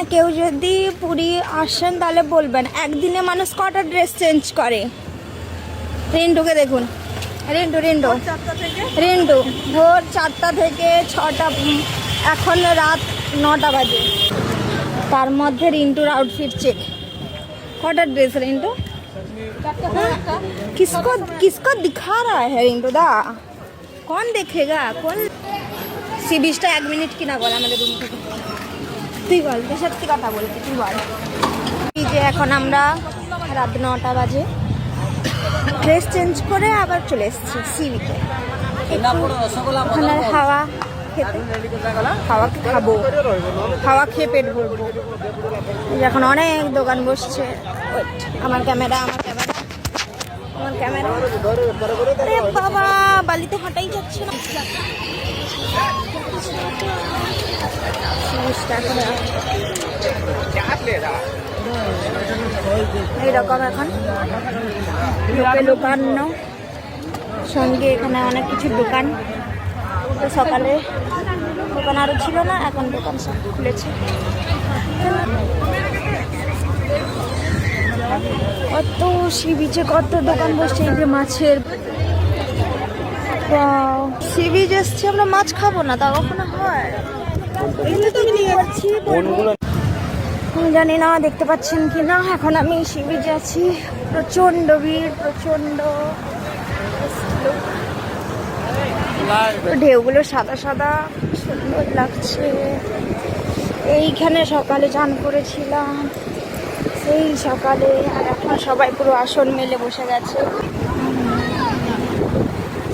হ্যাঁ, কেউ যদি পুরী আসেন তাহলে বলবেন একদিনে মানুষ কটা ড্রেস চেঞ্জ করে। রিন্টুকে দেখুন, রিন্টু ভোর 4টা থেকে 6টা, এখন রাত 9টা বাজে, তার মধ্যে রিন্টুর আউটফিট চেক। कटा ड्रेस रिंटू किसको किसको दिखा रहा है रिंटू दा? कौन देखेगा? कौन सी बीचটা 1 মিনিট কিনা বল আমাদের রুম থেকে। তুই বল, তুই সত্যি কথা বলবি, তুই বল। এই যে এখন আমরা রাত 9টা বাজে ড্রেস চেঞ্জ করে আবার চলে এসেছি সি বিচে। ওখানে হাওয়া খেতে, হাওয়া খাবো, হাওয়া খেয়ে পেট ভরবো। এখন অনেক দোকান বসছে। আমার ক্যামেরা আরে বাবা, বালিতে হাঁটাই যাচ্ছে না। এইরকম এখন লোকান্ন সঙ্গে এখানে অনেক কিছু দোকান। তো সকালে দোকান আরো ছিল না, এখন দোকান সব খুলেছে। কত সি বিচে কত দোকান বসছে। এই যে মাছের, সি বিচ এসছি আমরা, মাছ খাবো না তা কখনো হয়? আমি জানি না দেখতে পাচ্ছেন কি না। এখন আমি সি বিচে আছি, প্রচন্ড ভিড়, প্রচন্ড ঢেউগুলো সাদা সাদা সুন্দর লাগছে। এইখানে সকালে চান করেছিলাম, সেই সকালে, আর এখন সবাই পুরো আসন মেলে বসে গেছে।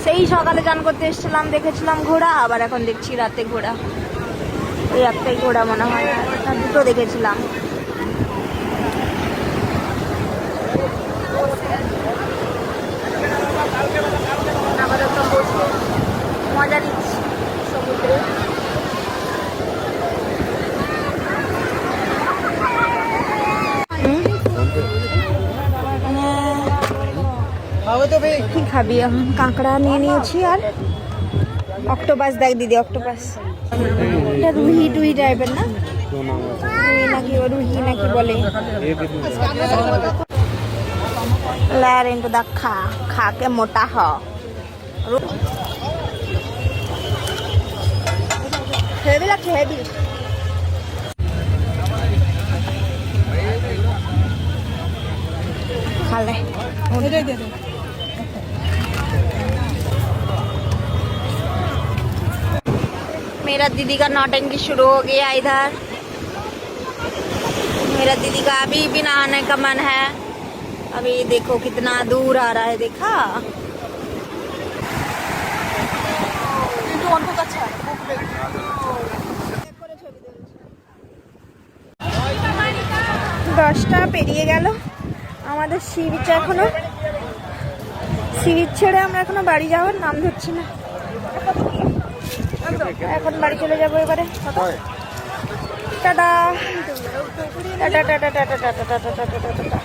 সেই সকালে চান করতে এসেছিলাম, দেখেছিলাম ঘোড়া, আবার এখন দেখছি রাতে ঘোড়া। এই একটাই ঘোড়া মনে হয়, দুটো দেখেছিলাম। আপাতত বসে মজা নিচ্ছি সমুদ্রে। কি খাবি এখন? কাঁকড়া নিয়ে নিয়েছি আর অক্টোপাস। দেখ দিদি, অক্টোপাস। এটা রুহি টুহি টাইপের না? রুহি নাকি রুহি নাকি বলে। দেখ, খা খা কে মোটা হ। হেভি লাগছে, হেভি। खाले मेरा दीदी का नौटंकी शुरू हो गया इधर। मेरा दीदी का अभी भी नहाने का मन है। अभी देखो कितना दूर आ रहा है, देखा? দশটা পেরিয়ে গেল আমাদের সি বিচ। এখনো সি বিচ ছেড়ে আমরা এখনো বাড়ি যাওয়ার নাম ধরছি না। এখন বাড়ি চলে যাবো এবারে। Tata tata tata tata tata tata tata tata.